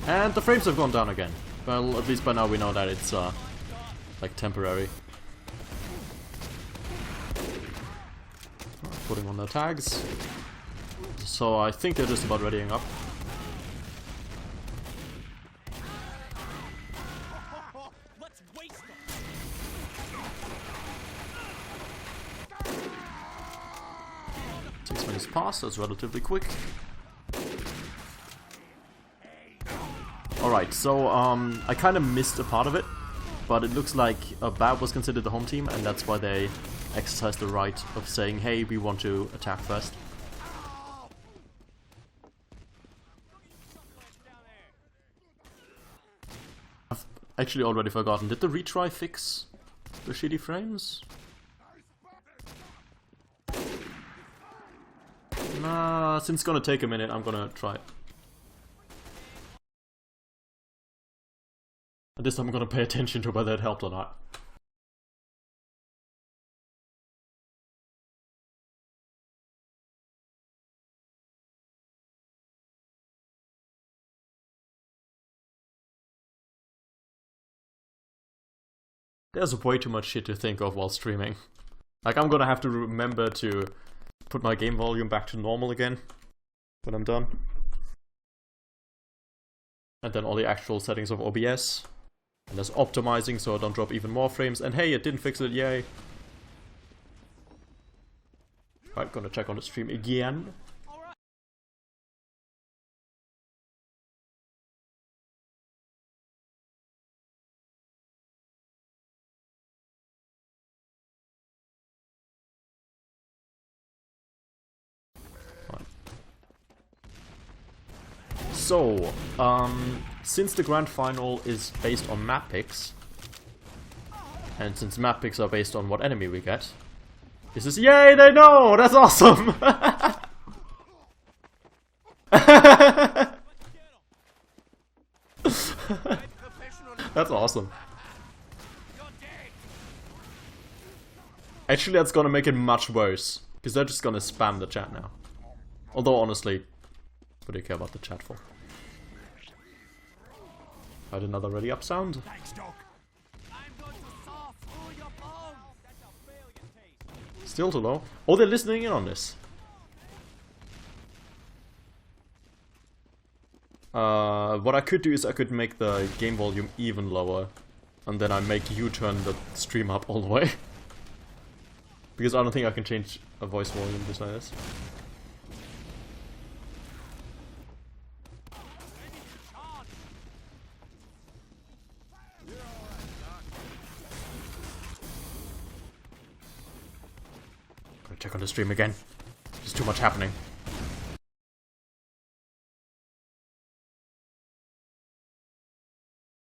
And the frames have gone down again. Well, at least by now we know that it's like temporary. Putting on the tags. So I think they're just about readying up. Pass, that's relatively quick. Alright, so I kind of missed a part of it, but it looks like BaB was considered the home team, and that's why they exercised the right of saying, hey, we want to attack first. I've actually already forgotten, did the retry fix the shitty frames? Nah, since it's gonna take a minute, I'm gonna try it. And this time I'm gonna pay attention to whether it helped or not. There's way too much shit to think of while streaming. Like, I'm gonna have to remember to put my game volume back to normal again when I'm done. And then all the actual settings of OBS. And there's optimizing so I don't drop even more frames. And hey, it didn't fix it, yay! Right, gonna check on the stream again. So, since the grand final is based on map picks, and since map picks are based on what enemy we get, this is yay, they know! That's awesome! That's awesome. Actually, that's gonna make it much worse, because they're just gonna spam the chat now. Although, honestly, what do you care about the chat for? Had another ready up sound. Still too low. Oh, they're listening in on this. What I could do is I could make the game volume even lower, and then I make you turn the stream up all the way. Because I don't think I can change a voice volume just like this. Check on the stream again. There's too much happening.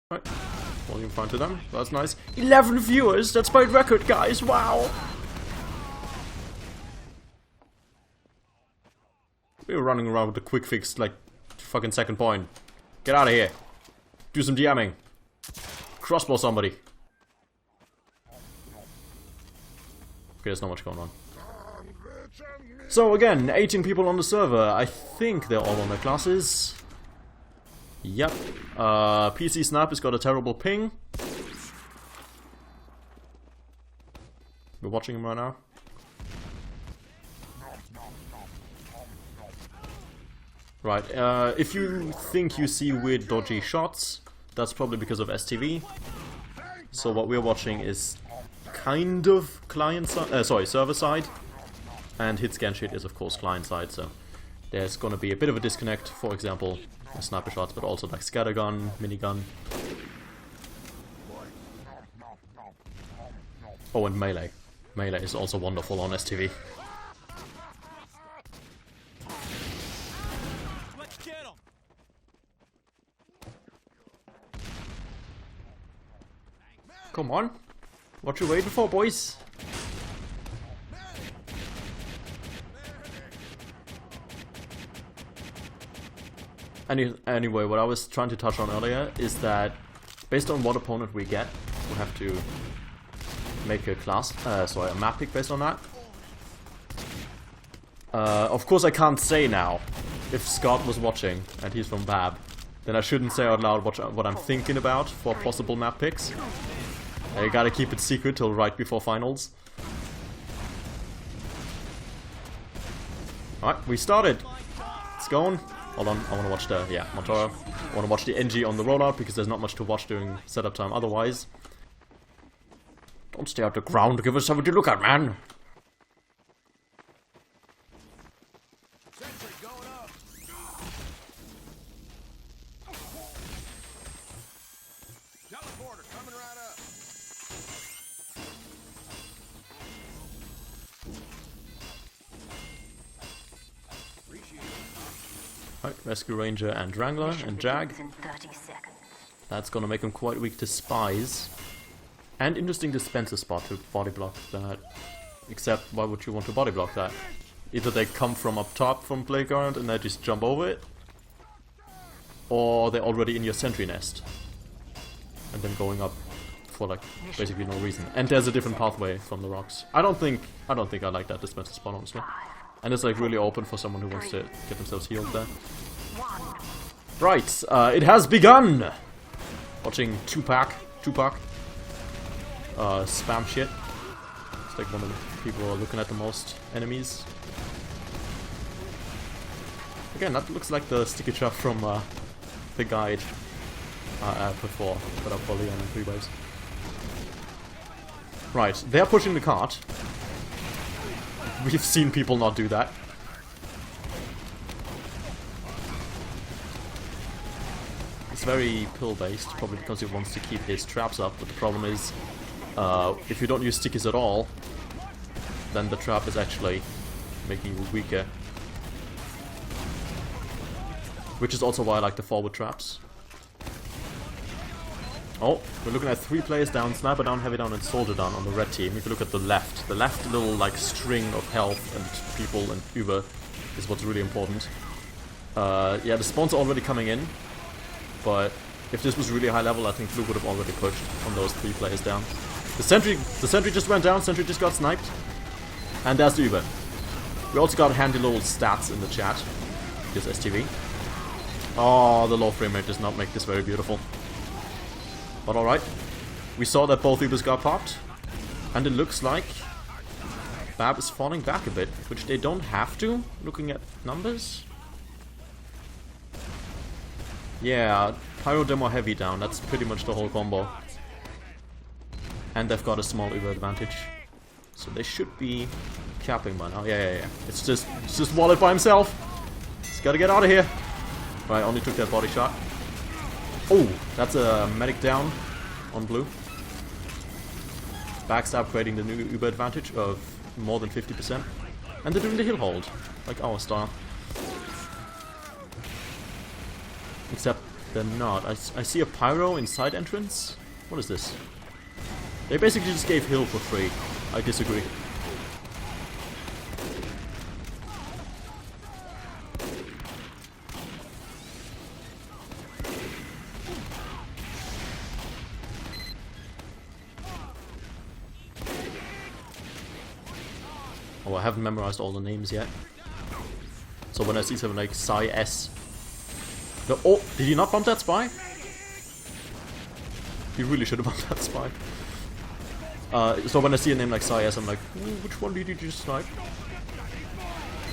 Right. Volume fine to them. That's nice. 11 viewers! That's my record, guys! Wow! We were running around with a quick fix like fucking second point. Get out of here. Do some DMing. Crossbow somebody. Okay, there's not much going on. So again, 18 people on the server. I think they're all on their classes. Yep. PC Snap has got a terrible ping. We're watching him right now. Right, if you think you see weird dodgy shots, that's probably because of STV. So what we're watching is kind of client side, server side. And hit scan shit is of course client side, so there's gonna be a bit of a disconnect, for example, sniper shots, but also like scattergun, minigun. Oh, and melee. Melee is also wonderful on STV. Come on. What you waiting for, boys? Anyway, what I was trying to touch on earlier is that based on what opponent we get, we have to make a a map pick based on that. Of course I can't say now, if Scott was watching, and he's from BaB, then I shouldn't say out loud what I'm thinking about for possible map picks. You gotta keep it secret till right before finals. Alright, we started. It's going. Hold on, I wanna watch the, yeah, Montoro. I wanna watch the NG on the rollout because there's not much to watch during setup time otherwise. Don't stare at the ground, give us something to look at, man! Right, Rescue Ranger and Wrangler and Jag. That's gonna make him quite weak to spies. And interesting dispenser spot to body block that. Except, why would you want to body block that? Either they come from up top from Playground and they just jump over it, or they're already in your sentry nest and then going up for like basically no reason. And there's a different pathway from the rocks. I don't think I like that dispenser spot, honestly. And it's like really open for someone who wants to get themselves healed there. Right, it has begun! Watching Tupac spam shit. It's like one of the people who are looking at the most enemies. Again, that looks like the sticky chuff from the guide before, but up for Leon and 3 waves. Right, they're pushing the cart. We've seen people not do that. It's very pill-based, probably because he wants to keep his traps up, but the problem is, if you don't use stickies at all, then the trap is actually making you weaker. Which is also why I like the forward traps. Oh, we're looking at 3 players down, Sniper down, Heavy down, and Soldier down on the red team. If you look at the left little like string of health and people and Uber is what's really important. Yeah, the spawns are already coming in, but if this was really high level, I think Blue would have already pushed on those 3 players down. The sentry just went down, sentry just got sniped, and there's the Uber. We also got handy little stats in the chat, because STV. Oh, the low frame rate does not make this very beautiful. But alright, we saw that both Ubers got popped, and it looks like BaB is falling back a bit, which they don't have to, looking at numbers. Yeah, Pyro Demo Heavy down, that's pretty much the whole combo. And they've got a small Uber advantage, so they should be capping by now. Yeah. It's just Wallet by himself. He's gotta get out of here. Right, only took that body shot. Oh, that's a medic down on Blue. Backstab creating the new Uber advantage of more than 50%. And they're doing the hill hold, like our style. Except they're not. I see a Pyro in side entrance. What is this? They basically just gave hill for free. I disagree. Oh, I haven't memorized all the names yet. So when I see something like Psy S... No, oh, did he not bump that spy? He really should have bumped that spy. So when I see a name like Psy S, I'm like, which one did you just snipe?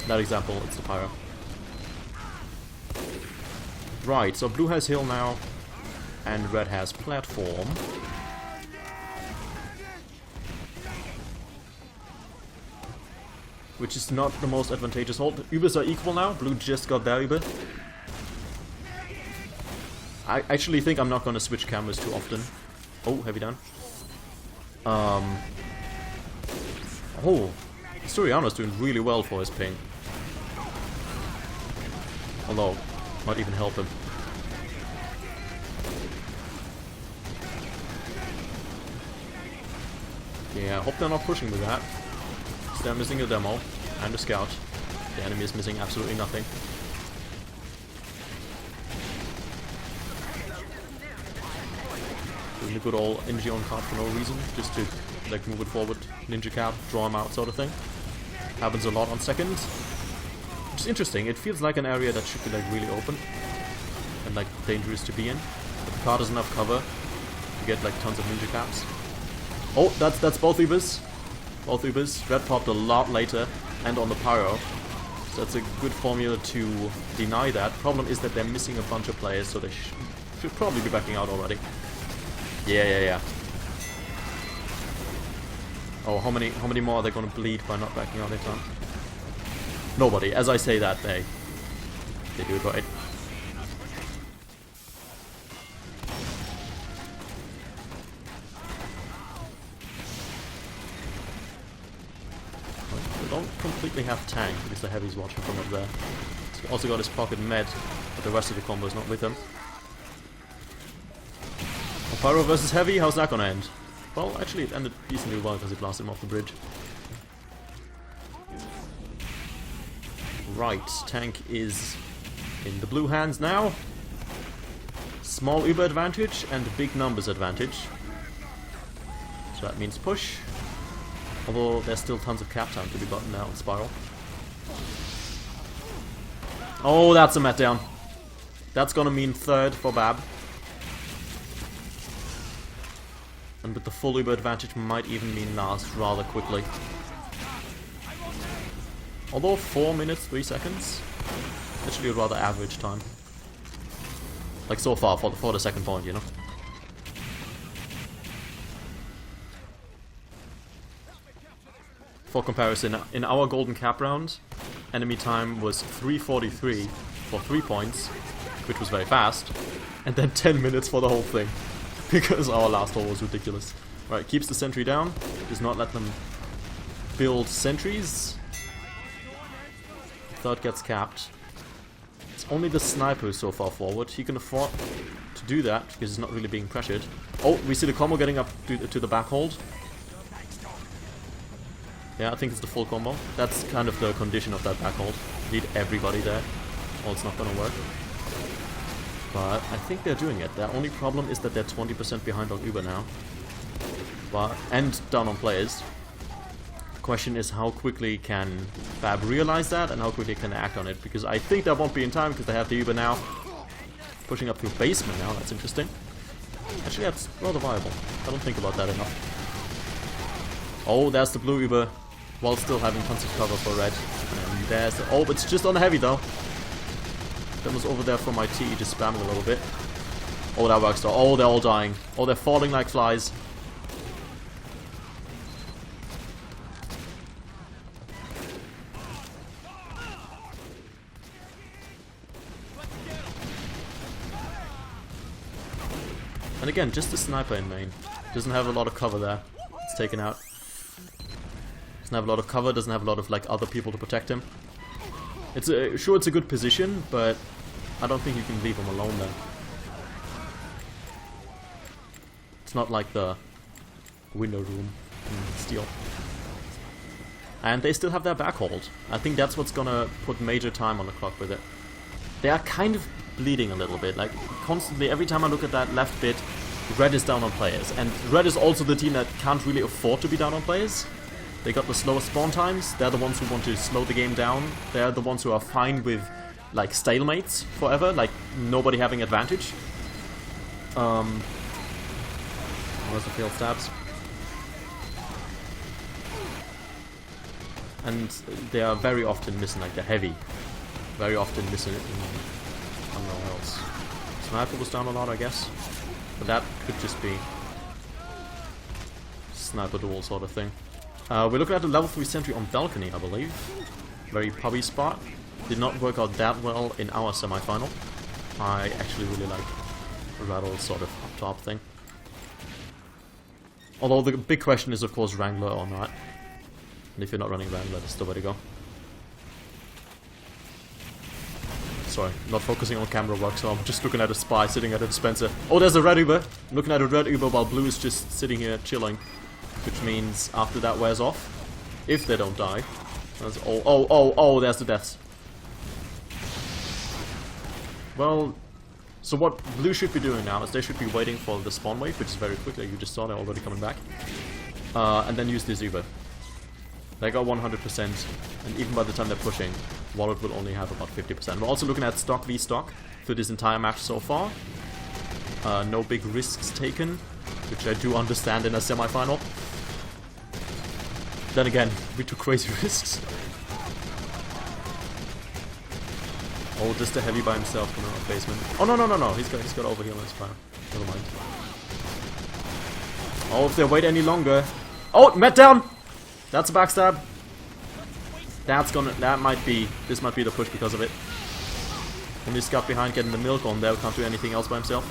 That example, it's the Pyro. Right, so Blue has hill now, and Red has platform. Which is not the most advantageous hold. Ubers are equal now. Blue just got their Uber. I actually think I'm not going to switch cameras too often. Oh, Heavy down. Oh, Soriano's doing really well for his ping. Although, might even help him. Yeah, I hope they're not pushing with that. They're missing a demo and a scout. The enemy is missing absolutely nothing. Doing a good old NG on card for no reason, just to like move it forward, ninja cap, draw him out sort of thing. Happens a lot on second. Which is interesting, it feels like an area that should be like really open. And and like dangerous to be in. But the car doesn't have cover to get like tons of ninja caps. Oh, that's both Ubers. Both Ubers. Red popped a lot later and on the pyro. So that's a good formula to deny that. Problem is that they're missing a bunch of players, so they should probably be backing out already. Yeah. Oh, how many more are they gonna bleed by not backing out in time? Nobody. As I say that, they do it right. They don't completely have tank because the heavy's watching from up there. He's also got his pocket med, but the rest of the combo is not with him. Pyro versus heavy, how's that gonna end? Well, actually it ended decently well because he blasted him off the bridge. Right, tank is in the blue hands now. Small Uber advantage and big numbers advantage. So that means push. Although there's still tons of cap time to be gotten now in Spiral. Oh, that's a mat down. That's gonna mean third for BaB. And with the full Uber advantage might even mean last rather quickly. Although 4 minutes 3 seconds, actually a rather average time. Like so far for the second point, you know. For comparison, in our golden cap round, enemy time was 3:43 for 3 points, which was very fast, and then 10 minutes for the whole thing. Because our last hole was ridiculous. Right, keeps the sentry down, does not let them build sentries. Third gets capped. It's only the sniper who's so far forward. He can afford to do that because he's not really being pressured. Oh, we see the combo getting up to the back hold. Yeah, I think it's the full combo. That's kind of the condition of that back hold. Need everybody there, or it's not gonna work. But I think they're doing it. The only problem is that they're 20% behind on Uber now. And down on players. The question is how quickly can BaB realize that and how quickly can they act on it. Because I think that won't be in time because they have the Uber now. Pushing up through basement now, that's interesting. Actually, that's rather viable. I don't think about that enough. Oh, there's the blue Uber. While still having tons of cover for red. And there's the... Oh, but it's just on the heavy though. That was over there from my T, just spamming a little bit. Oh, that works though. Oh, they're all dying. Oh, they're falling like flies. And again, just the sniper in main. Doesn't have a lot of cover there. It's taken out. Doesn't have a lot of cover, doesn't have a lot of like other people to protect him. It's sure it's a good position, but I don't think you can leave him alone there. It's not like the window room in Steel. And they still have their back hold. I think that's what's gonna put major time on the clock with it. They are kind of bleeding a little bit, like constantly every time I look at that left bit, red is down on players. And red is also the team that can't really afford to be down on players. They got the slowest spawn times, they're the ones who want to slow the game down, they're the ones who are fine with like stalemates forever, like nobody having advantage. Where's the failed stabs? And they are very often missing like the heavy. Very often missing it in somewhere else. Sniper was down a lot, I guess. But that could just be sniper duel sort of thing. We're looking at a level 3 sentry on balcony, I believe. Very pubby spot. Did not work out that well in our semi-final. I actually really like a rattle sort of up top thing. Although the big question is of course Wrangler or not. And if you're not running Wrangler, that's the way to go. Sorry, not focusing on camera work, so I'm just looking at a spy sitting at a dispenser. Oh, there's a red Uber! I'm looking at a red Uber while blue is just sitting here chilling. Which means after that wears off, if they don't die. Oh, there's the deaths. Well, so what blue should be doing now is they should be waiting for the spawn wave, which is very quick, like you just saw, they're already coming back. And then use this Uber. They got 100%, and even by the time they're pushing, Wallet will only have about 50%. We're also looking at stock v stock. through this entire match so far. No big risks taken, which I do understand in a semi-final. Then again, we took crazy risks. Oh, just a heavy by himself coming out of basement. Oh no! He's got overheal on his fire. Never mind. Oh, if they wait any longer. Oh, met down! That's a backstab. This might be the push because of it. When he's got behind getting the milk on there, can't do anything else by himself.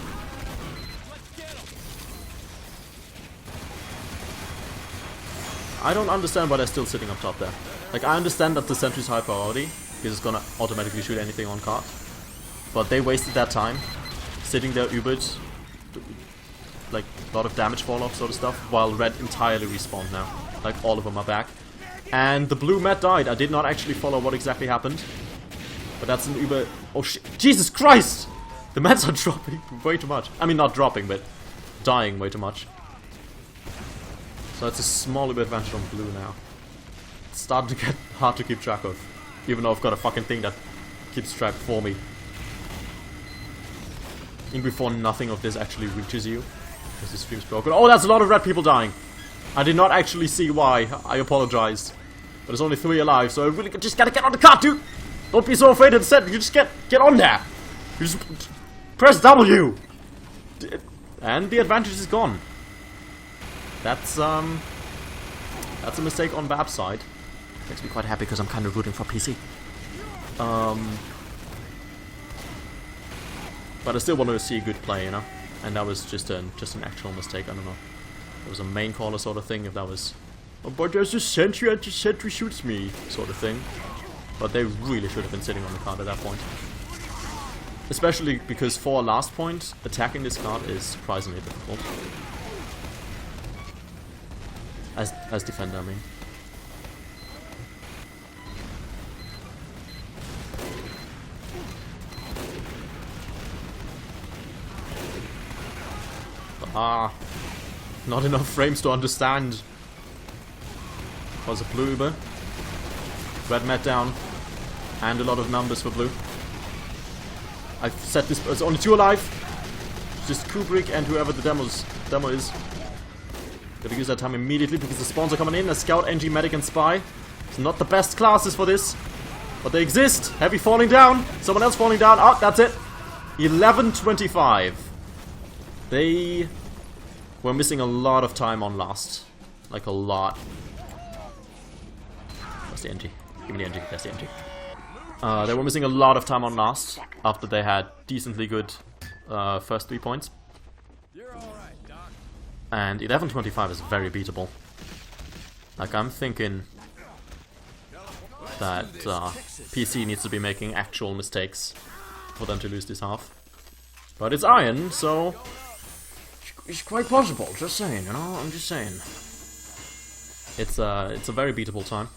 I don't understand why they're still sitting up top there. Like, I understand that the sentry's high priority, because it's gonna automatically shoot anything on cart. But they wasted that time, sitting there ubered, like, a lot of damage fall-off sort of stuff, while red entirely respawned now. Like, all of them are back. And the blue mat died. I did not actually follow what exactly happened. But that's an uber... Oh shit. Jesus Christ! The mats are dropping way too much. I mean, not dropping, but dying way too much. So it's a small uber advantage on blue now. It's starting to get hard to keep track of. Even though I've got a fucking thing that keeps track for me. Even before nothing of this actually reaches you. Because the stream's broken. Oh, that's a lot of red people dying. I did not actually see why. I apologize. But there's only 3 alive, so I really just gotta get on the cart, dude! Don't be so afraid of the set. You just get on there. You just press W. And the advantage is gone. That's a mistake on BaB's side. Makes me quite happy because I'm kind of rooting for PC. But I still want to see a good play, you know. And that was just an actual mistake. I don't know. It was a main caller sort of thing. If that was, oh, but there's a sentry and the sentry shoots me sort of thing. But they really should have been sitting on the card at that point. Especially because for a last point, attacking this card is surprisingly difficult. As defender, I mean. Not enough frames to understand. Was a blue uber. Red mat down. And a lot of numbers for blue. I've set this, it's only 2 alive. It's just Kubrick and whoever the demo is. Gotta use that time immediately because the spawns are coming in. A scout, NG, medic, and spy. It's not the best classes for this. But they exist. Heavy falling down. Someone else falling down. Oh, that's it. 11:25. They were missing a lot of time on last. Like a lot. That's the NG. Give me the NG. That's the NG. They were missing a lot of time on last after they had decently good first 3 points. And 11:25 is very beatable. Like, I'm thinking that PC needs to be making actual mistakes for them to lose this half. But it's iron, so it's quite possible. Just saying, you know. I'm just saying. It's a very beatable time.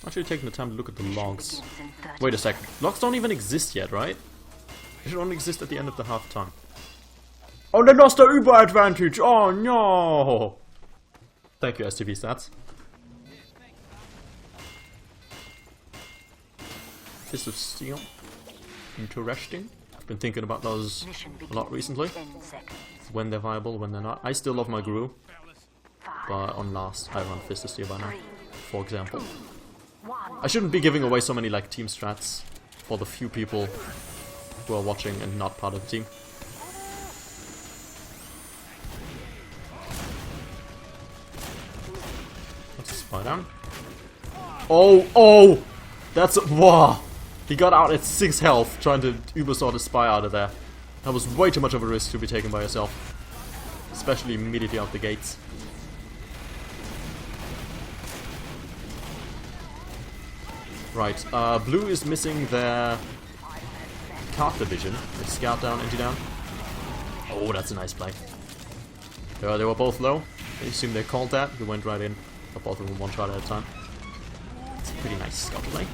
Actually, taking the time to look at the logs. Wait a sec. Logs don't even exist yet, right? They should only exist at the end of the half time. Oh, they lost their Uber advantage! Oh no! Thank you, STV stats. Fist of Steel. Interesting. I've been thinking about those a lot recently. When they're viable, when they're not. I still love my Guru. But on last, I run Fist of Steel by now. For example. I shouldn't be giving away so many like team strats for the few people who are watching and not part of the team. That's a spy down. Oh! That's a... Wow! He got out at 6 health trying to Ubersaw the spy out of there. That was way too much of a risk to be taken by yourself. Especially immediately out the gates. Right, blue is missing their cart division. It's scout down, NG down. Oh, that's a nice play. They were both low. I assume they called that. We went right in. Both of them 1 shot at a time. It's a pretty nice scout play.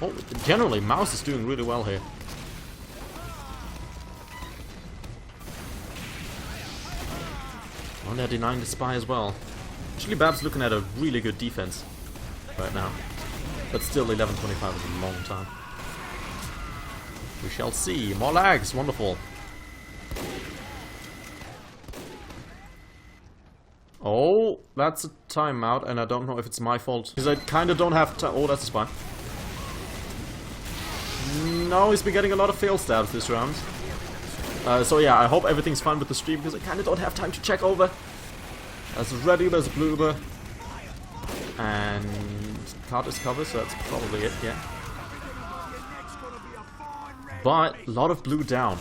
Oh, generally, Mouse is doing really well here. Oh, they're denying the spy as well. Actually, BaB's looking at a really good defense right now. But still, 11:25 is a long time. We shall see. More lags, wonderful. Oh, that's a timeout, and I don't know if it's my fault. Because I kind of don't have time. Oh, that's a spy. No, he's been getting a lot of fail stabs this round. So yeah, I hope everything's fine with the stream, because I kind of don't have time to check over. There's a red Uber, there's a blue Uber. And card is covered, so that's probably it, yeah. But a lot of blue down.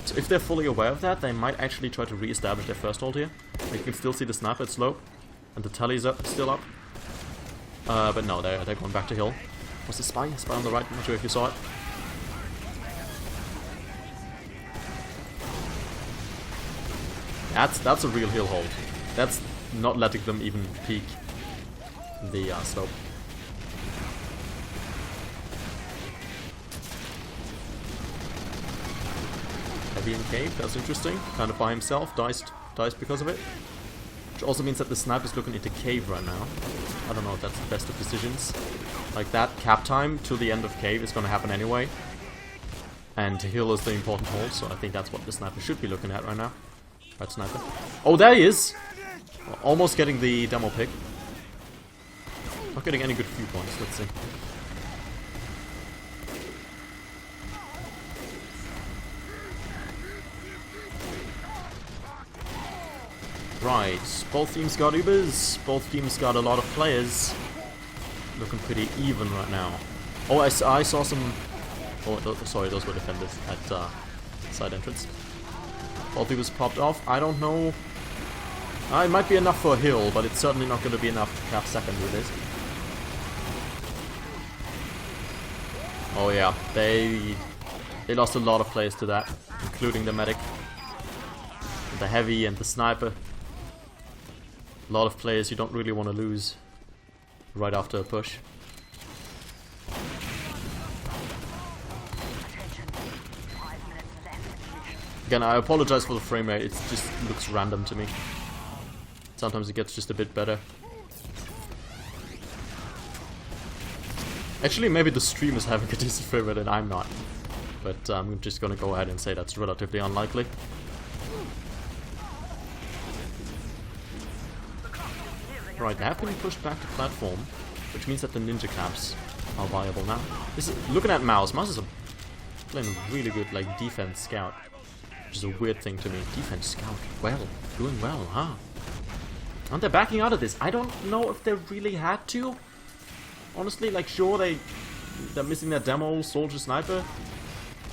So if they're fully aware of that, they might actually try to re-establish their first hold here. You can still see the sniper, it's low. And the tally's up, still up. But no, they're going back to hill. What's the spy? Spy on the right, I'm not sure if you saw it. That's a real hill hold. That's not letting them even peek the slope. Heavy in cave, that's interesting. Kind of by himself, dies because of it. Which also means that the sniper's looking into cave right now. I don't know if that's the best of decisions. Like that cap time till the end of cave is going to happen anyway. And hill is the important hold, so I think that's what the sniper should be looking at right now. Right sniper. Oh, there he is! Almost getting the demo pick. Not getting any good viewpoints, let's see. Right, both teams got Ubers, both teams got a lot of players. Looking pretty even right now. Oh, I saw some... Oh, sorry, those were defenders at side entrance. Both Ubers popped off, I don't know... it might be enough for a hill, but it's certainly not going to be enough to cap second with this. Oh yeah, they lost a lot of players to that, including the medic, the heavy and the sniper. A lot of players you don't really want to lose right after a push. Again, I apologize for the frame rate, it just looks random to me. Sometimes it gets just a bit better. Actually, maybe the stream is having a decent frame rate and I'm not. But I'm just gonna go ahead and say that's relatively unlikely. Right, they have been pushed back to platform, which means that the ninja caps are viable now. Looking at Mouse is playing a really good like defense scout, which is a weird thing to me. Defense scout, well, doing well, huh? Aren't they backing out of this? I don't know if they really had to. Honestly, like sure they're missing their demo soldier sniper.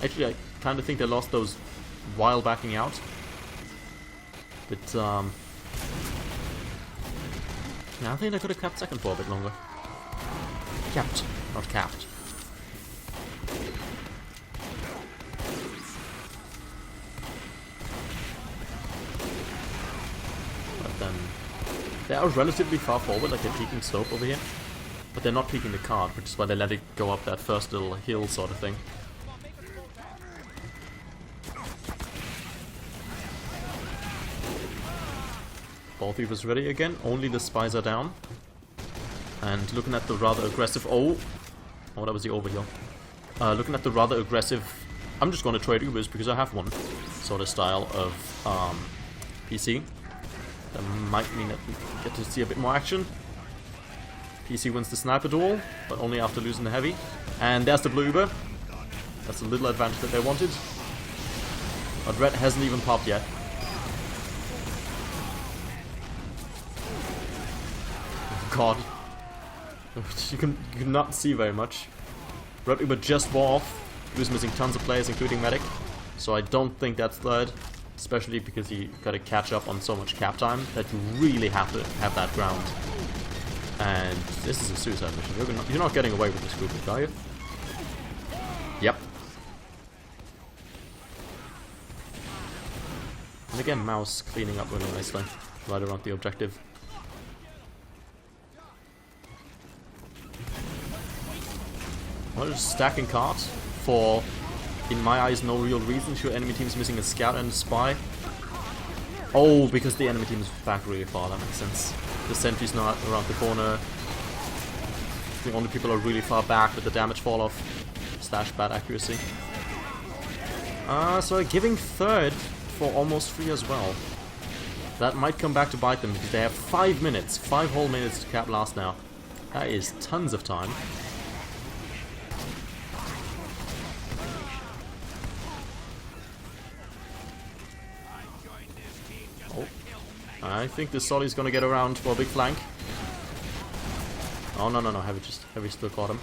Actually, I kind of think they lost those while backing out. But yeah, I think they could have kept second for a bit longer. Kept, not capped. But then they are relatively far forward, like they're peeking slope over here. But they're not peeking the card, which is why they let it go up that first little hill sort of thing. Both Evas ready again, only the spies are down. And looking at the rather aggressive... Oh, that was the overheal. Looking at the rather aggressive... I'm just going to trade Ubers because I have one sort of style of PC. That might mean that we get to see a bit more action. PC wins the sniper duel, but only after losing the heavy. And there's the blue Uber. That's a little advantage that they wanted. But red hasn't even popped yet. God. You cannot see very much. Red Uber just wore off. He was missing tons of players, including medic. So I don't think that's third. Especially because you gotta catch up on so much cap time that you really have to have that ground. And this is a suicide mission. You're not getting away with this group, are you? Yep. And again, Mouse cleaning up really nicely right around the objective. Well, just stacking cards for, in my eyes, no real reason. Sure, enemy team's missing a scout and a spy. Oh, because the enemy team is back really far, that makes sense. The sentry's not around the corner. The only people are really far back with the damage fall off. Slash bad accuracy. So giving third for almost free as well. That might come back to bite them because they have 5 minutes. 5 whole minutes to cap last now. That is tons of time. Oh. I think this Solly's gonna get around for a big flank. Oh, no, no, no. Heavy still caught him.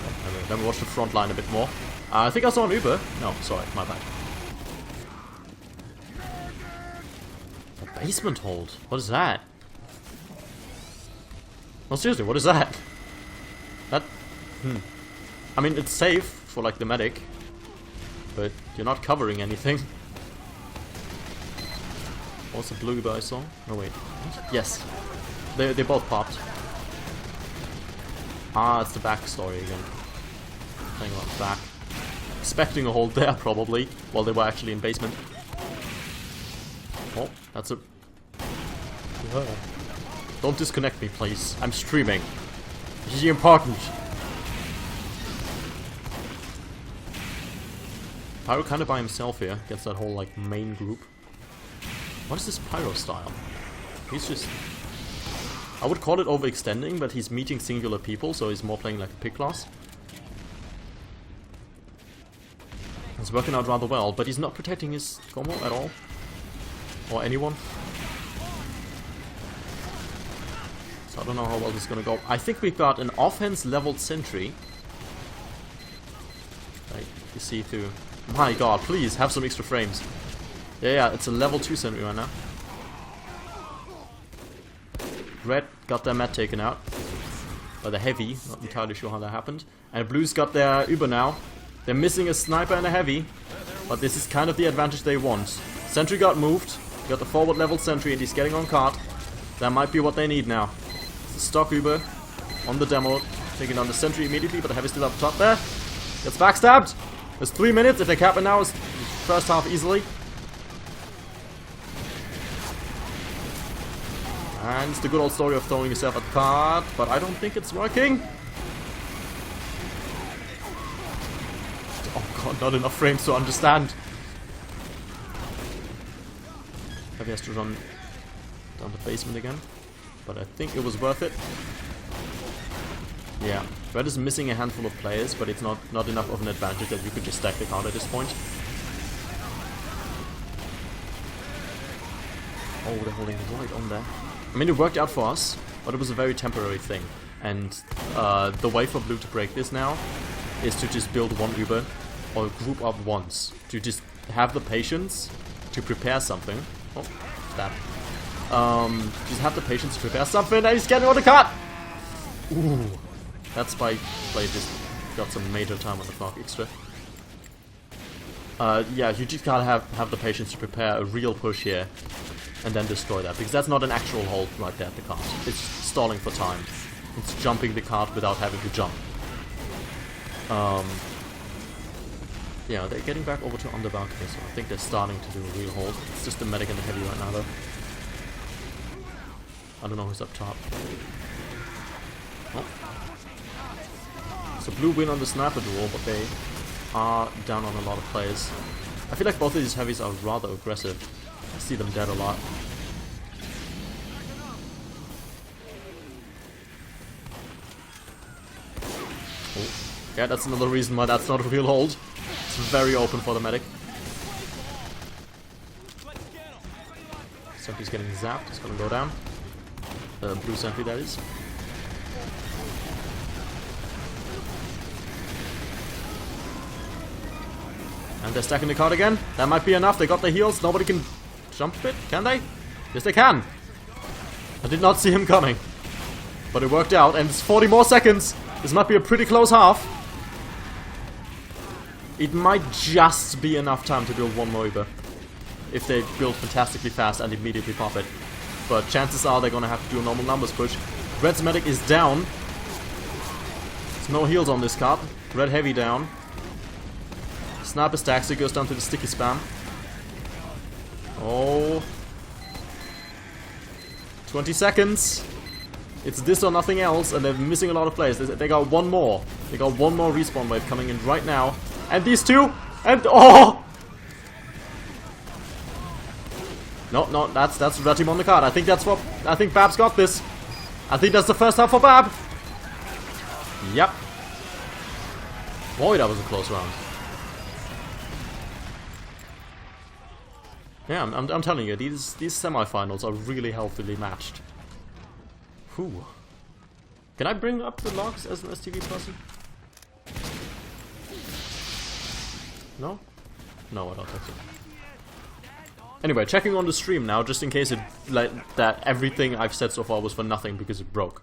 Oh, let me watch the front line a bit more. I think I saw an Uber. No, sorry, my bad. A basement hold? What is that? No, seriously, what is that? That... I mean, it's safe for, like, the medic. But you're not covering anything. What's the blue Uber I saw? Oh, wait. Yes. They both popped. Ah, it's the backstory again. Playing on back. Expecting a hold there, probably, while they were actually in basement. Oh, that's a... Don't disconnect me, please. I'm streaming. This is important. Pyro kind of by himself here. Gets that whole, like, main group. What is this Pyro style? He's just... I would call it overextending, but he's meeting singular people, so he's more playing like a pick class. It's working out rather well, but he's not protecting his combo at all. Or anyone. So I don't know how well this is gonna go. I think we've got an offense leveled sentry. Like, you see through... My god, please, have some extra frames. Yeah, it's a level 2 sentry right now. Red got their mat taken out. By the heavy, not entirely sure how that happened. And blue's got their Uber now. They're missing a sniper and a heavy. But this is kind of the advantage they want. Sentry got moved. Got the forward level sentry and he's getting on cart. That might be what they need now. It's a stock Uber on the demo. Taking on the sentry immediately, but the heavy's still up top there. Gets backstabbed. There's 3 minutes. If they cap it now, it's first half easily. And it's the good old story of throwing yourself at the card, but I don't think it's working. Oh god, not enough frames to understand. Heavy has to run down the basement again, but I think it was worth it. Yeah, Red is missing a handful of players, but it's not enough of an advantage that you could just stack the card at this point. Oh, they're holding right on there. I mean, it worked out for us, but it was a very temporary thing. And the way for blue to break this now is to just build one Uber or group up once. To just have the patience to prepare something. Oh, that. Just have the patience to prepare something and he's getting on the cart! Ooh. That spy play just got some major time on the clock extra. Yeah, you just gotta have the patience to prepare a real push here. And then destroy that, because that's not an actual hold right there at the cart. It's stalling for time. It's jumping the cart without having to jump. Yeah, they're getting back over to on the balcony, so I think they're starting to do a real hold. It's just the medic and the heavy right now, though. I don't know who's up top. Oh. So blue win on the sniper duel, but they are down on a lot of players. I feel like both of these heavies are rather aggressive. I see them dead a lot. Oh. Yeah, that's another reason why that's not a real hold. It's very open for the medic. Sentry's getting zapped, it's gonna go down. The blue sentry, that is. And they're stacking the card again. That might be enough, they got the heals, nobody can jump it, can they? Yes, they can. I did not see him coming. But it worked out, and it's 40 more seconds. This might be a pretty close half. It might just be enough time to build one more Uber. If they build fantastically fast and immediately pop it. But chances are they're gonna have to do a normal numbers push. Red's medic is down. There's no heals on this card. Red heavy down. Sniper stacks, it goes down to the sticky spam. Oh. 20 seconds. It's this or nothing else, and they're missing a lot of players. They got one more. They got one more respawn wave coming in right now. And these two And oh! No, that's red team on the card. I think BaB's got this. I think that's the first half for BaB. Yep. Boy, that was a close round. Yeah, I'm telling you, these semifinals are really healthily matched. Whew. Can I bring up the logs as an STV person? No? No, I don't think so. Anyway, checking on the stream now, just in case that everything I've said so far was for nothing because it broke.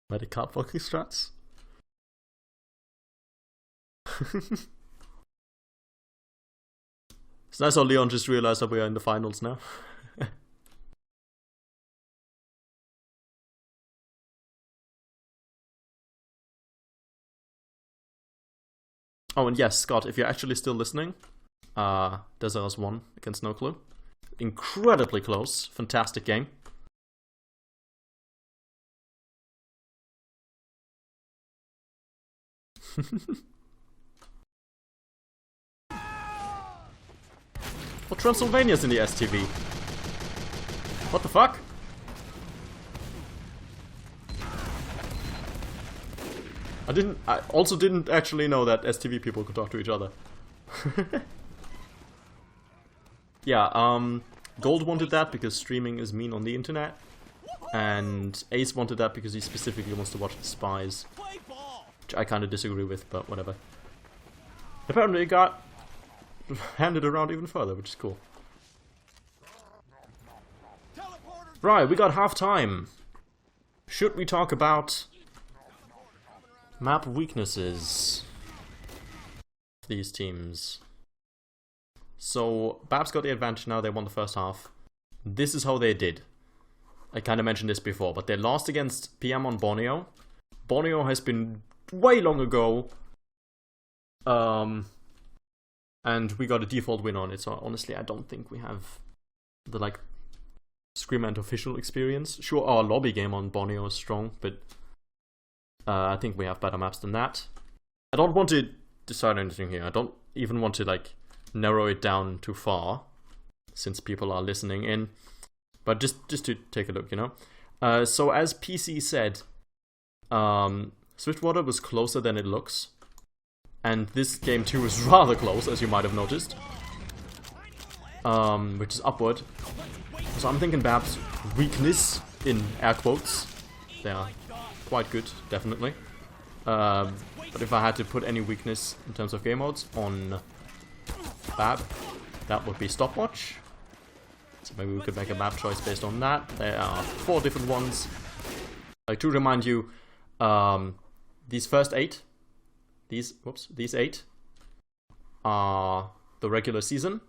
Medic card blocking strats? It's nice how Leon just realized that we are in the finals now. Oh, and yes, Scott, if you're actually still listening, Deseras won against No Clue. Incredibly close, fantastic game. Well, Transylvania's in the STV. What the fuck? I also didn't actually know that STV people could talk to each other. Yeah, Gold wanted that because streaming is mean on the internet. And Ace wanted that because he specifically wants to watch The Spies. Which I kind of disagree with, but whatever. Apparently it got handed around even further, which is cool. Right, we got half time. Should we talk about map weaknesses? These teams. So, BaB's got the advantage now, they won the first half. This is how they did. I kind of mentioned this before, but they lost against PM on Borneo. Borneo has been way long ago. And we got a default win on it, so honestly I don't think we have the like Screamant official experience. Sure, our lobby game on Borneo is strong, but I think we have better maps than that. I don't want to decide anything here. I don't even want to like narrow it down too far, since people are listening in. But just to take a look, you know. So as PC said, Swiftwater was closer than it looks. And this game too is rather close, as you might have noticed. Which is upward. So I'm thinking BaB's weakness, in air quotes. They are quite good, definitely. But if I had to put any weakness in terms of game modes on BaB, that would be stopwatch. So maybe we could make a map choice based on that. There are 4 different ones. Like to remind you, these first 8, these 8 are the regular season.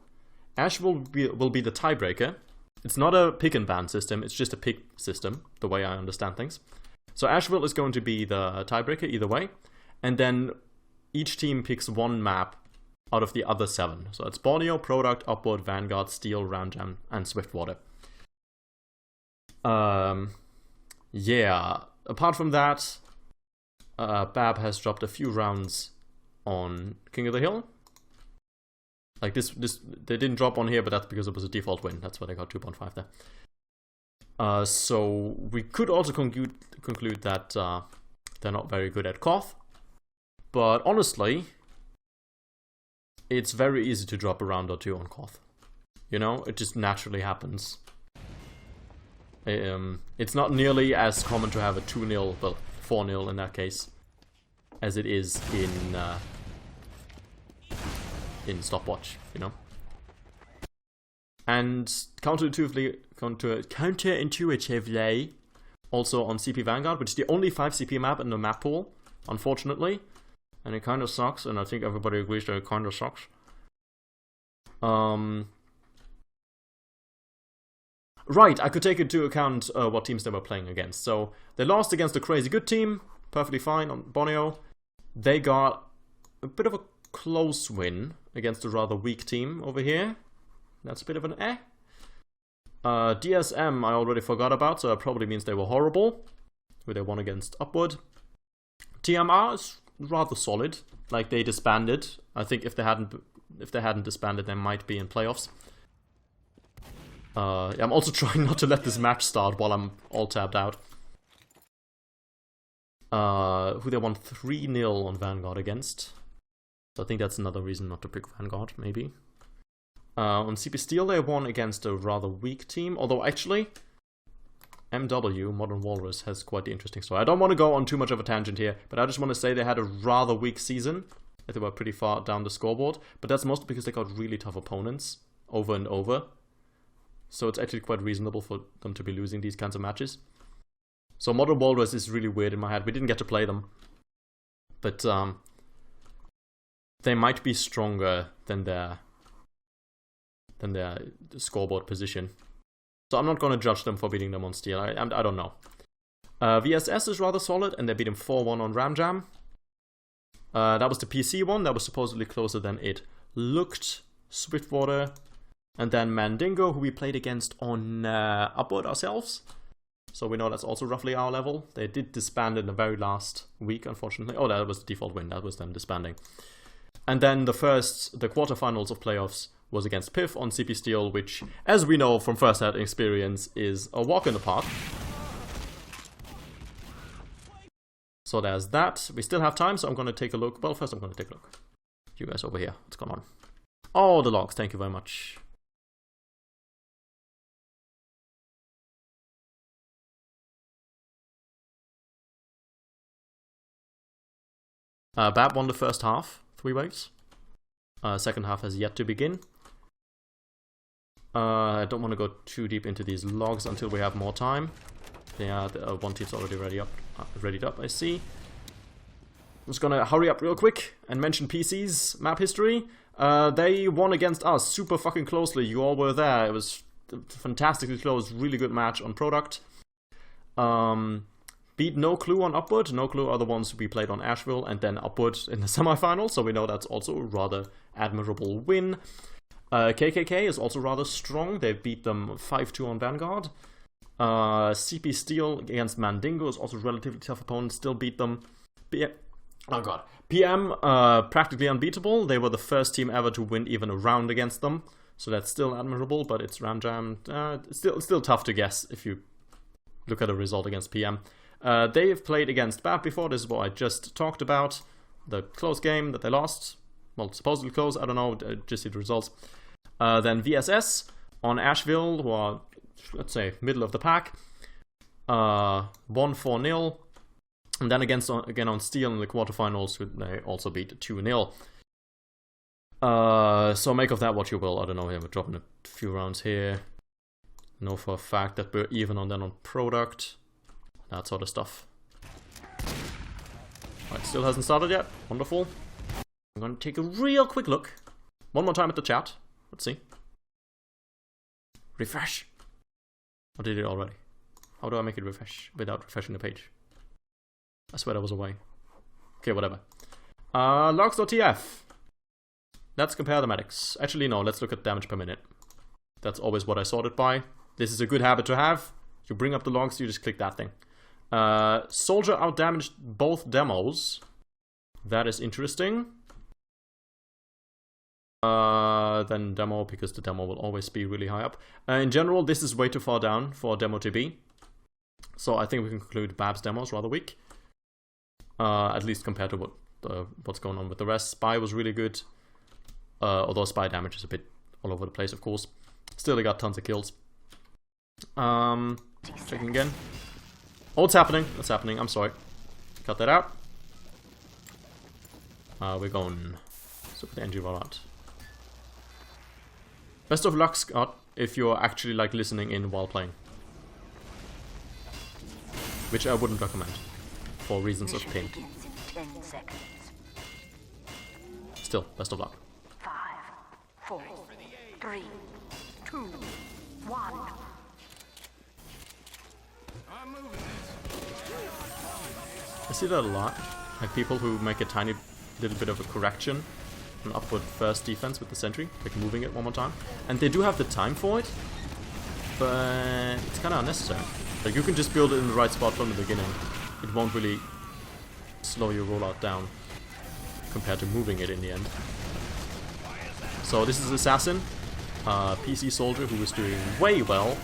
Ash will be the tiebreaker. It's not a pick and ban system, it's just a pick system, the way I understand things. So Asheville is going to be the tiebreaker either way, and then each team picks one map out of the other 7. So it's Borneo, Product, Upward, Vanguard, Steel, Ramjam, and Swiftwater. Yeah, apart from that, BaB has dropped a few rounds on King of the Hill. Like this they didn't drop on here, but that's because it was a default win. That's why they got 2.5 there. So we could also conclude that they're not very good at Koth. But honestly, it's very easy to drop a round or 2 on Koth. You know, it just naturally happens. It's not nearly as common to have a 2-0, well, 4-0 in that case, as it is in stopwatch, you know. And counterintuitively, also on CP Vanguard, which is the only 5 CP map in the map pool, unfortunately. And it kind of sucks, and I think everybody agrees that it kind of sucks. Right, I could take into account what teams they were playing against. So, they lost against a crazy good team, perfectly fine on Borneo. They got a bit of a close win against a rather weak team over here. That's a bit of an eh. DSM I already forgot about, so that probably means they were horrible. Who they won against Upward. TMR is rather solid. Like, they disbanded. I think if they hadn't disbanded, they might be in playoffs. I'm also trying not to let this match start while I'm all tabbed out. Who they won 3-0 on Vanguard against. So I think that's another reason not to pick Vanguard, maybe. On CP Steel they won against a rather weak team, although actually MW, Modern Walrus, has quite the interesting story. I don't want to go on too much of a tangent here, but I just want to say they had a rather weak season. They were pretty far down the scoreboard, but that's mostly because they got really tough opponents over and over. So it's actually quite reasonable for them to be losing these kinds of matches. So Modern Walrus is really weird in my head. We didn't get to play them, but they might be stronger than their scoreboard position. So I'm not going to judge them for beating them on Steel. I don't know. VSS is rather solid, and they beat him 4-1 on Ram Jam. That was the PC one. That was supposedly closer than it looked. Swiftwater. And then Mandingo, who we played against on Upward ourselves. So we know that's also roughly our level. They did disband in the very last week, unfortunately. Oh, that was the default win. That was them disbanding. And then the quarterfinals of playoffs was against Piff on CP Steel, which, as we know from first-hand experience, is a walk in the park. So there's that. We still have time, so I'm going to take a look. Well, first I'm going to take a look. You guys over here. What's going on? Oh, the logs. Thank you very much. BaB won the first half, 3 waves. Second half has yet to begin. I don't want to go too deep into these logs until we have more time. Yeah, one team's already readied up, I see. I'm just gonna hurry up real quick and mention PC's map history. They won against us super fucking closely. You all were there. It was fantastically close, really good match on product. Beat No Clue on Upward. No Clue are the ones we played on Asheville and then Upward in the semifinals, so we know that's also a rather admirable win. KKK is also rather strong. They beat them 5-2 on Vanguard. CP Steel against Mandingo is also a relatively tough opponent. Still beat them. Oh god. PM, practically unbeatable. They were the first team ever to win even a round against them. So that's still admirable, but it's Ram Jam. It's still tough to guess if you look at a result against PM. They've played against BaB before. This is what I just talked about. The close game that they lost. Well, supposedly close. I don't know. Just see the results. Then VSS on Asheville, who are, let's say, middle of the pack. Won 4-0. And then again on Steel in the quarterfinals, they also beat 2-0. So make of that what you will. I don't know. We're dropping a few rounds here. Know for a fact that we're even on product. That sort of stuff. Alright, still hasn't started yet. Wonderful. I'm going to take a real quick look. One more time at the chat. Let's see. Refresh. I did it already. How do I make it refresh without refreshing the page? I swear that was away. Okay, whatever. Logs.tf. Let's compare the medics. Actually, no, let's look at damage per minute. That's always what I sorted by. This is a good habit to have. You bring up the logs, you just click that thing. Soldier outdamaged both demos. That is interesting. Then demo, because the demo will always be really high up. In general, this is way too far down for demo to be. So I think we can conclude BaB's demo is rather weak. At least compared to what's going on with the rest. Spy was really good. Although Spy damage is a bit all over the place, of course. Still, they got tons of kills. Checking again. Oh, it's happening. It's happening. I'm sorry. Cut that out. We're going Super NG rollout. Best of luck, Scott, if you're actually like listening in while playing. Which I wouldn't recommend. For reasons of pain. Still, best of luck. 5, 4, 3, 2, 1. I see that a lot. Like people who make a tiny little bit of a correction an upward first defense with the sentry, like moving it one more time. And they do have the time for it, but it's kind of unnecessary. Like, you can just build it in the right spot from the beginning. It won't really slow your rollout down compared to moving it in the end. So this is Assassin, PC Soldier, who was doing way well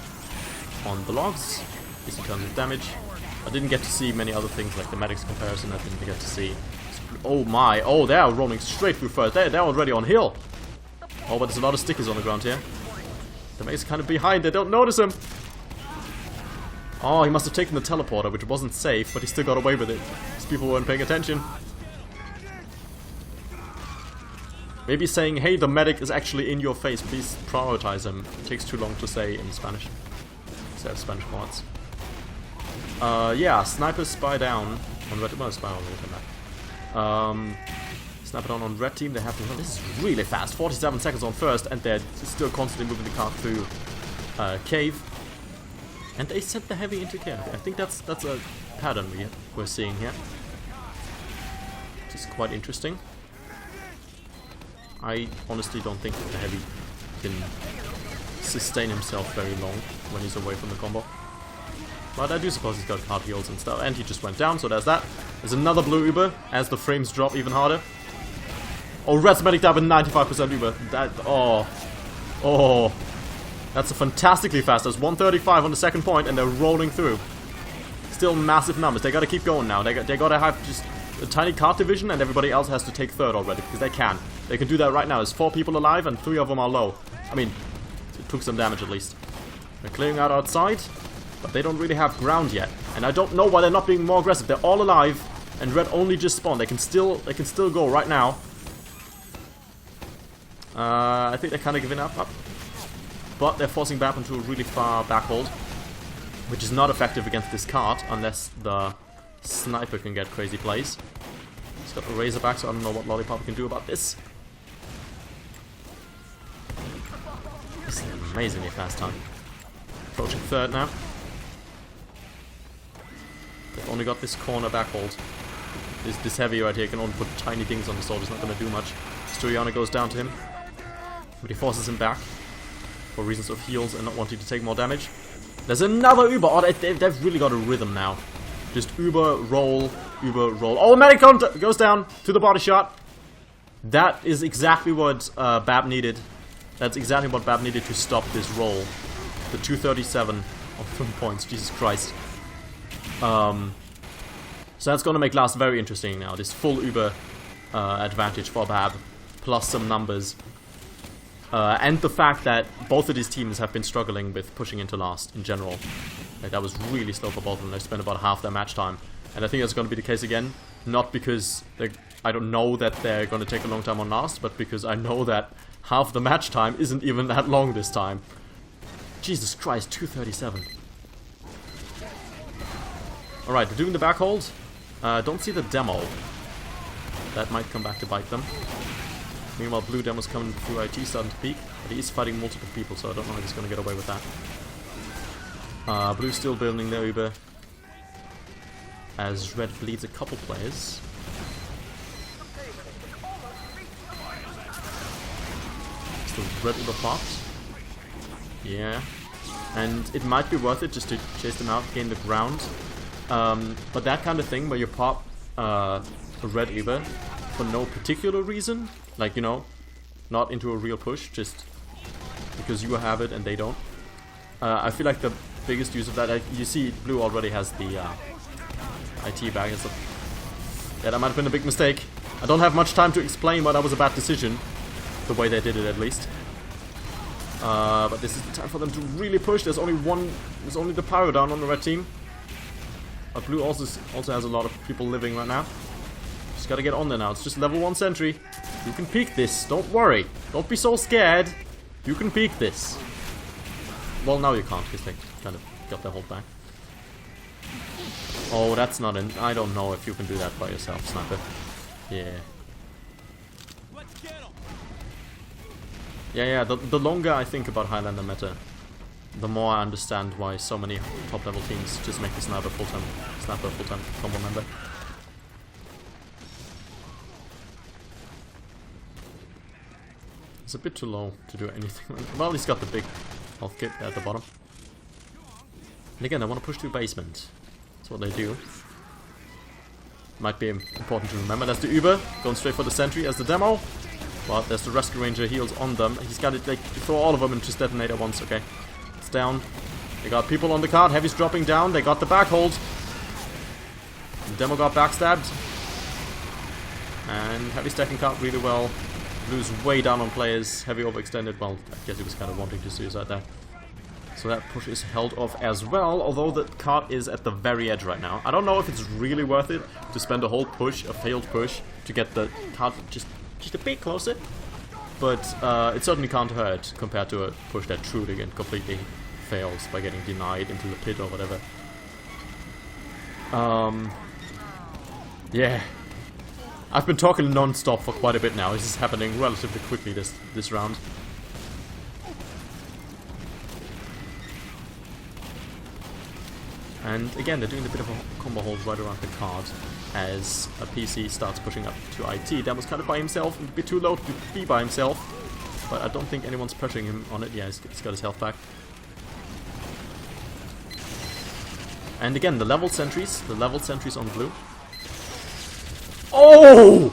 on the logs, at least in terms of damage. I didn't get to see many other things like the medics comparison. I didn't get to see. Oh my! Oh, they are rolling straight through first. They're already on hill. Oh, but there's a lot of stickers on the ground here. The mate's kind of behind. They don't notice him. Oh, he must have taken the teleporter, which wasn't safe, but he still got away with it. These people weren't paying attention. Maybe saying, hey, the medic is actually in your face, please prioritize him. It takes too long to say in Spanish. Instead of Spanish mods. Yeah, sniper spy down on red. Well, spy on red. Sniper down on red team. They have to. This is really fast. 47 seconds on first, and they're still constantly moving the car through cave. And they sent the heavy into cave. I think that's a pattern we're seeing here, which is quite interesting. I honestly don't think that the heavy can sustain himself very long when he's away from the combo. But I do suppose he's got hard heals and stuff. And he just went down, so there's that. There's another blue Uber as the frames drop even harder. Oh, Red's medic dive with 95% Uber. That, oh. That's a fantastically fast. There's 135 on the second point, and they're rolling through. Still massive numbers. They gotta keep going now. They gotta have just a tiny cart division, and everybody else has to take third already, because they can. They can do that right now. There's 4 people alive, and 3 of them are low. I mean, it took some damage at least. They're clearing out outside, but they don't really have ground yet. And I don't know why they're not being more aggressive. They're all alive, and Red only just spawned. They can still go right now. I think they're kind of giving up. But they're forcing BaB into a really far back hold, which is not effective against this cart unless the sniper can get crazy plays. He's got the Razorback, so I don't know what Lollipop can do about this. This is an amazingly fast time. Approaching third now. They've only got this corner back hold. This heavy right here can only put tiny things on the sword. It's not going to do much. Sturiana goes down to him, but he forces him back for reasons of heals and not wanting to take more damage. There's another Uber. Oh, they've really got a rhythm now. Just Uber, roll, Uber, roll. Oh, medic goes down to the body shot. That is exactly what BaB needed. That's exactly what BaB needed to stop this roll. The 237 of 3 points. Jesus Christ. So that's going to make last very interesting now. This full Uber advantage for BaB, plus some numbers. And the fact that both of these teams have been struggling with pushing into last in general. Like, that was really slow for both of them. They spent about half their match time. And I think that's going to be the case again. Not because I don't know that they're going to take a long time on last, but because I know that half the match time isn't even that long this time. Jesus Christ, 237. Alright, they're doing the back hold. Don't see the demo. That might come back to bite them. Meanwhile, blue demo's coming through IT, starting to peek. But he is fighting multiple people, so I don't know if he's going to get away with that. Blue still building their Uber, as red bleeds a couple players. Still red Uber popped. Yeah. And it might be worth it just to chase them out, gain the ground. But that kind of thing where you pop a red Uber for no particular reason, like, you know, not into a real push, just because you have it and they don't. I feel like the biggest use of that, you see blue already has the IT bag and stuff. Yeah, that might have been a big mistake. I don't have much time to explain why that was a bad decision, the way they did it at least. But this is the time for them to really push. There's only the pyro down on the red team. But blue also has a lot of people living right now. Just gotta get on there now. It's just level 1 sentry. You can peek this. Don't worry. Don't be so scared. You can peek this. Well, now you can't because they kind of got their hold back. Oh, that's not an... I don't know if you can do that by yourself, Sniper. Yeah. Yeah, the longer I think about Highlander meta, the more I understand why so many top level teams just make the sniper full-time combo member. It's a bit too low to do anything. Well, he's got the big health kit at the bottom. And again, I want to push to basement. That's what they do. Might be important to remember. That's the Uber, going straight for the sentry as the demo. Well, there's the rescue ranger heals on them. He's got it, like, throw all of them and just detonate at once. Okay, it's down. They got people on the cart. Heavy's dropping down. They got the back hold. The demo got backstabbed. And Heavy stacking cart really well. Blue's way down on players. Heavy overextended. Well, I guess he was kind of wanting to suicide there. So that push is held off as well, although the cart is at the very edge right now. I don't know if it's really worth it to spend a whole push, a failed push, to get the cart just a bit closer. But it certainly can't hurt compared to a push that truly and completely fails by getting denied into the pit or whatever. Yeah. I've been talking non-stop for quite a bit now. This is happening relatively quickly this round. And again, they're doing a bit of a combo hold right around the card as a PC starts pushing up to IT. Demo's kind of by himself, a bit too low to be by himself, but I don't think anyone's pressuring him on it. Yeah, he's got his health back. And again, the level sentries on blue. Oh!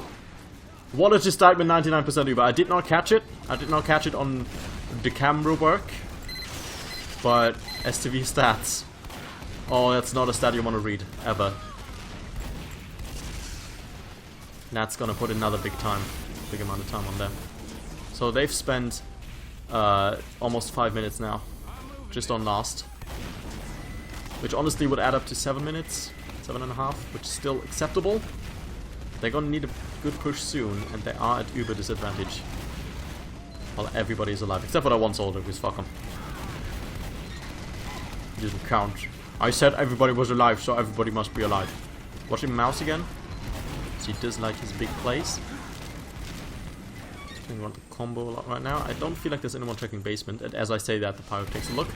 Wallet just died with 99% Uber. I did not catch it. I did not catch it on the camera work, but STV stats. Oh, that's not a stat you want to read, ever. Nat's gonna put another big amount of time on them. So they've spent almost 5 minutes now, just on last. Which honestly would add up to 7 minutes, 7.5, which is still acceptable. They're gonna need a good push soon, and they are at uber disadvantage. While everybody's alive, except for that one soldier, because fuck him. He doesn't count. I said everybody was alive, so everybody must be alive. Watching mouse again. So he does like his big plays. I want to combo a lot right now. I don't feel like there's anyone checking basement, and as I say that, the pyro takes a look.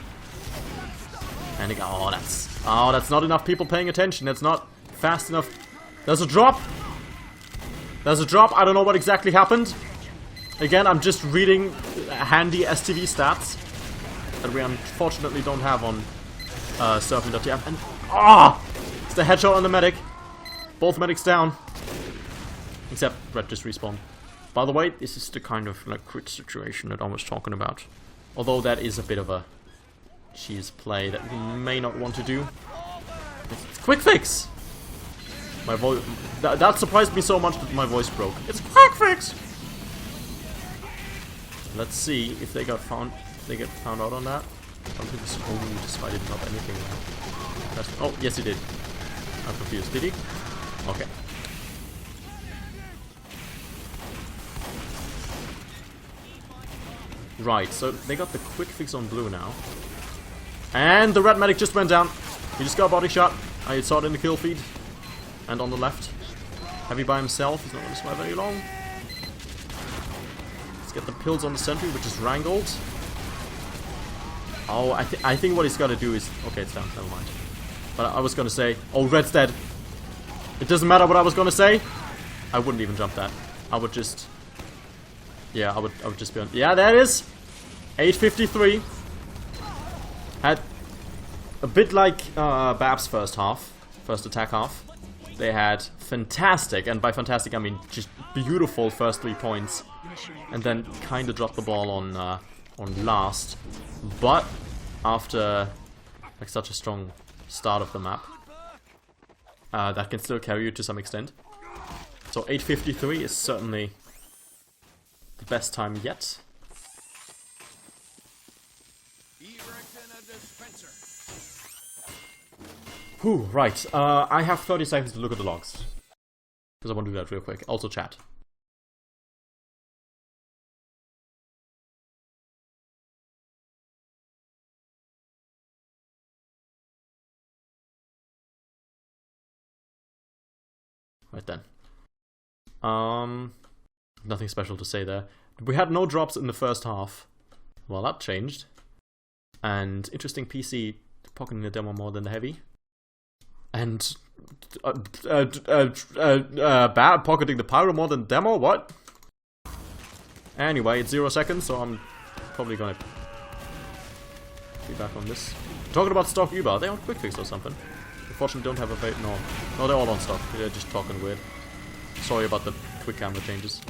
And again, oh, that's not enough people paying attention. That's not fast enough. There's a drop. There's a drop. I don't know what exactly happened. Again, I'm just reading handy STV stats that we unfortunately don't have on surfing.tf, and it's the headshot on the medic. Both medics down. Except Red just respawned. By the way, this is the kind of like crit situation that I was talking about. Although that is a bit of a cheese play that we may not want to do. It's quick fix! My voice that surprised me so much that my voice broke. It's quick fix! Let's see if they got found out on that. I don't think this just I didn't drop anything now. Oh, yes he did. I'm confused. Did he? Okay. Right, so they got the quick fix on blue now. And the red medic just went down. He just got a body shot. I saw it in the kill feed. And on the left. Heavy by himself. He's not going to survive very long. Let's get the pills on the sentry, which is wrangled. Oh, I think what he's got to do is... Okay, it's down. Never mind. But I was going to say... Oh, red's dead. It doesn't matter what I was going to say. I wouldn't even jump that. I would just... Yeah, I would just be on... Yeah, there it is. 8:53. Had a bit like BaB's first attack half. They had fantastic, and by fantastic I mean just beautiful first 3 points, and then kind of dropped the ball on last. But after like such a strong start of the map, that can still carry you to some extent. So 8:53 is certainly the best time yet. Whew, right. I have 30 seconds to look at the logs. Because I want to do that real quick. Also chat. Right then. Nothing special to say there. We had no drops in the first half. Well, that changed. And interesting PC pocketing the demo more than the heavy. And BaB pocketing the pyro more than demo? What? Anyway, it's 0 seconds, so I'm probably gonna be back on this. Talking about stock Uber, are they on quick fix or something? Unfortunately, don't have a bait. No, they're all on stock. They're just talking weird. Sorry about the quick camera changes.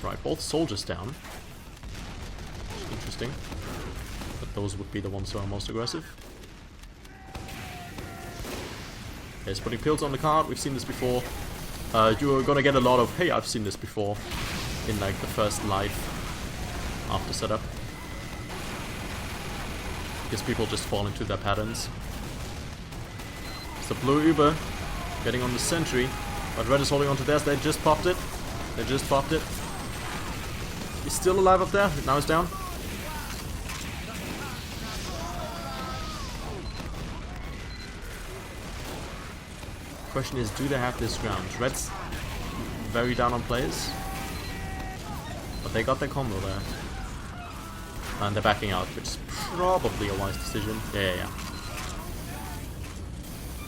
Right, both soldiers down. Interesting. But those would be the ones who are most aggressive. He's putting pills on the card. We've seen this before. You're gonna get a lot of, hey, I've seen this before, in like the first live after setup. Because people just fall into their patterns. So blue Uber getting on the sentry, but red is holding on to theirs. They just popped it. They just popped it. He's still alive up there. Now he's down. Question is, do they have this ground? Red's very down on players, but they got their combo there, and they're backing out, which is probably a wise decision. Yeah.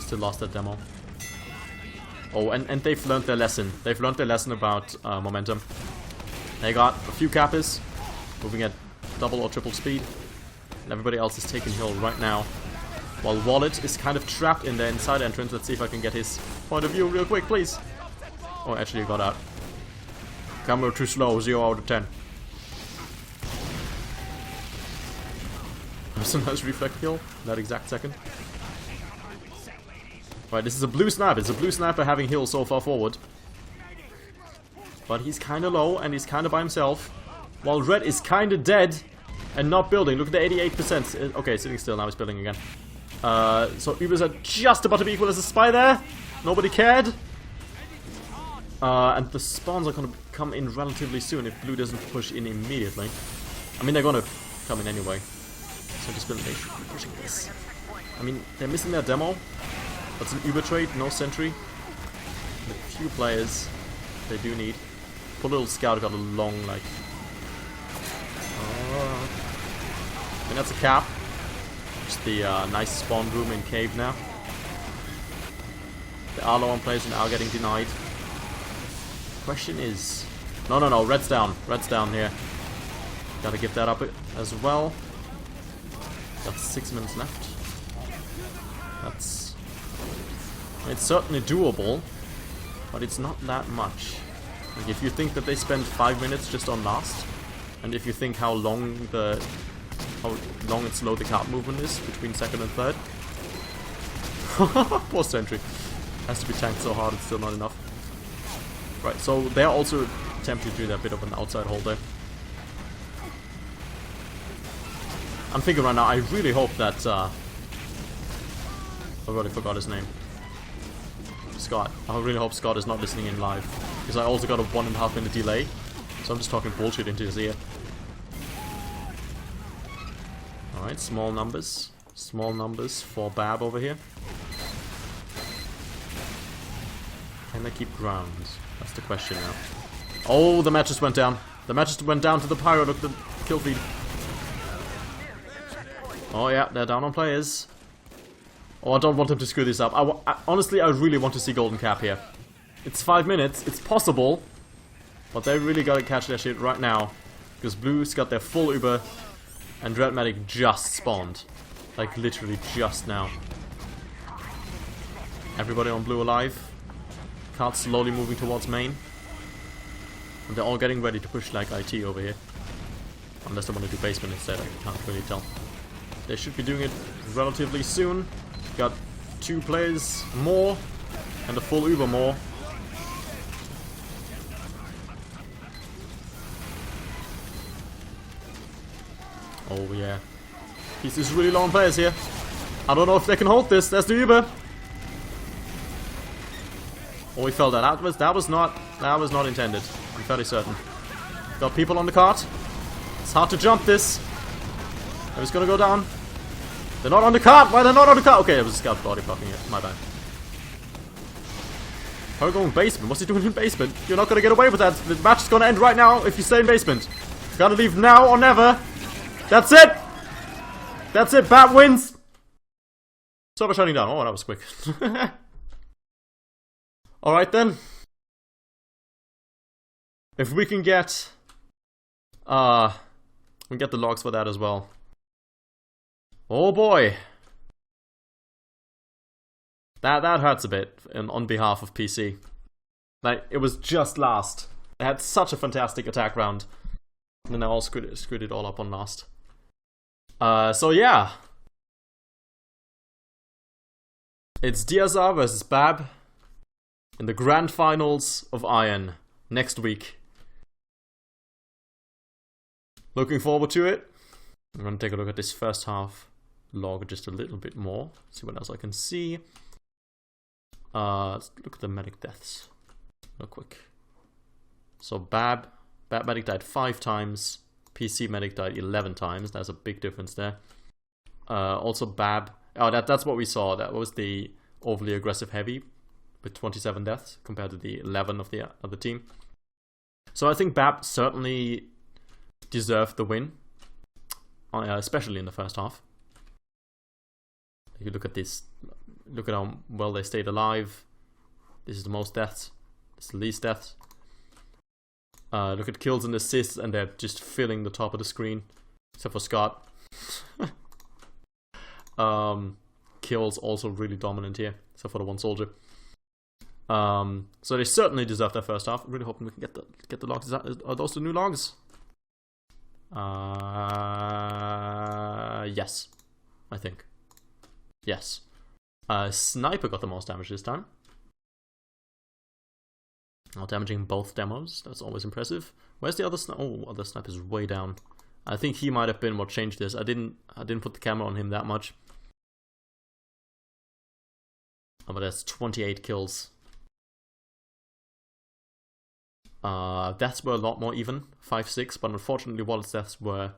Still lost that demo. Oh, and they've learned their lesson. They've learned their lesson about momentum. They got a few cappers moving at double or triple speed, and everybody else is taking hill right now. While Wallet is kind of trapped in the inside entrance. Let's see if I can get his point of view real quick, please. Oh, actually, he got out. Camera too slow, 0 out of 10. That's a nice reflect kill, that exact second. Right, this is a blue sniper. It's a blue sniper having heal so far forward. But he's kind of low, and he's kind of by himself. While red is kind of dead and not building. Look at the 88%. Okay, sitting still, now he's building again. So Ubers are just about to be equal as a spy there. Nobody cared. And the spawns are going to come in relatively soon if blue doesn't push in immediately. I mean, they're going to come in anyway. So just building, they should be pushing this. I mean, they're missing their demo. That's an Uber trade, no sentry. And a few players they do need. Poor little scout got a long, like... I mean, that's a cap. Just the nice spawn room in cave now. The are low on players and are getting denied. Question is... No, red's down. Red's down here. Gotta give that up as well. Got 6 minutes left. That's... It's certainly doable, but it's not that much. Like if you think that they spend 5 minutes just on last, and if you think how long and slow the card movement is between second and third. Poor sentry. Has to be tanked so hard, it's still not enough. Right, so they're also attempting to do that bit of an outside hold there. I'm thinking right now, I really hope that I already forgot his name. Scott. I really hope Scott is not listening in live, because I also got a 1.5 minute delay, so I'm just talking bullshit into his ear. Alright, small numbers. Small numbers for BaB over here. Can they keep ground? That's the question now. Oh, the match just went down. The match just went down to the pyro. Look at the kill feed. Oh yeah, they're down on players. Oh, I don't want them to screw this up. Honestly, I really want to see golden cap here. It's 5 minutes. It's possible. But they really gotta catch their shit right now. Because blue's got their full Uber. And Red Medic just spawned. Like, literally just now. Everybody on blue alive. Card slowly moving towards main. And they're all getting ready to push like IT over here. Unless they want to do basement instead, I can't really tell. They should be doing it relatively soon. Got 2 players more. And a full Uber more. Oh yeah. He's just really low on players here. I don't know if they can hold this. There's the Uber. Oh, we fell that. That was not intended. I'm fairly certain. Got people on the cart. It's hard to jump this. I'm just gonna go down. They're not on the cart. Why they're not on the cart? Okay, it was a scout body blocking it. My bad. How are we going basement? What's he doing in basement? You're not gonna get away with that. The match is gonna end right now if you stay in basement. Gotta leave now or never. That's it! That's it, BaB wins! Server shutting down. Oh, that was quick. Alright then. If we can get we get the logs for that as well. Oh boy. That hurts a bit on behalf of PC. Like, it was just last. They had such a fantastic attack round. And then I all screwed it all up on last. So yeah. It's DSR versus BaB in the grand finals of Iron next week. Looking forward to it. I'm gonna take a look at this first half log just a little bit more. See what else I can see. Let's look at the medic deaths real quick. So BaB medic died 5 times. PC medic died 11 times. That's a big difference there. Also BaB. Oh, that's what we saw. That was the overly aggressive heavy with 27 deaths compared to the 11 of the other team. So I think BaB certainly deserved the win, especially in the first half. If you look at this, look at how well they stayed alive. This is the most deaths. This is the least deaths. Look at kills and assists, and they're just filling the top of the screen, except for Scott. Kills also really dominant here, except for the one soldier. So they certainly deserve their first half. Really hoping we can get the logs. Are those the new logs? Yes, I think. Yes. Sniper got the most damage this time. Not damaging both demos. That's always impressive. Where's the other sniper? Oh, other sniper's way down. I think he might have been what changed this. I didn't put the camera on him that much. Oh, but that's 28 kills. Deaths were a lot more even, 5-6, but unfortunately Wallet's deaths were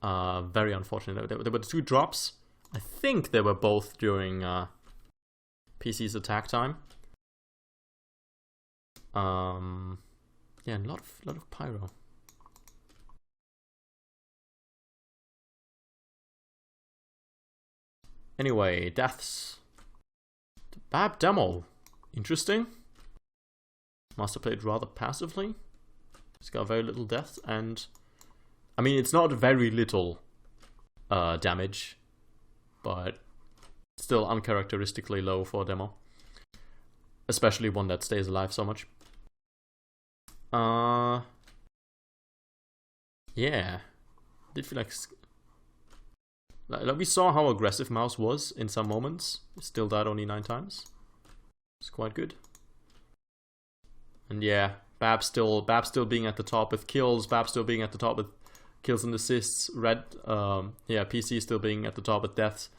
very unfortunate. There were 2 drops. I think they were both during PC's attack time. Yeah, a lot of pyro. Anyway, deaths. The BaB demo. Interesting. Master played rather passively. He's got very little death, and I mean, it's not very little damage, but still uncharacteristically low for a demo, especially one that stays alive so much. Yeah, did feel like we saw how aggressive Mouse was in some moments. Still died only 9 times. It's quite good. And yeah, BaB still being at the top with kills. BaB still being at the top with kills and assists. Yeah, PC still being at the top with deaths.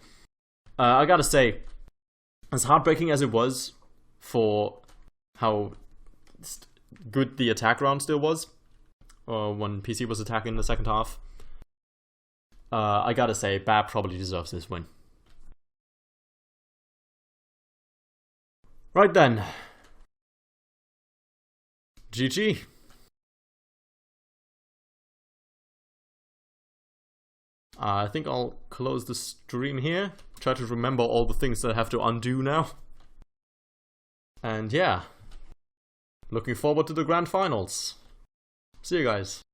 I gotta say, as heartbreaking as it was for how good the attack round still was, when PC was attacking in the second half, I gotta say, BaB probably deserves this win. Right then. GG. I think I'll close the stream here. Try to remember all the things that I have to undo now. And yeah. Looking forward to the grand finals. See you guys.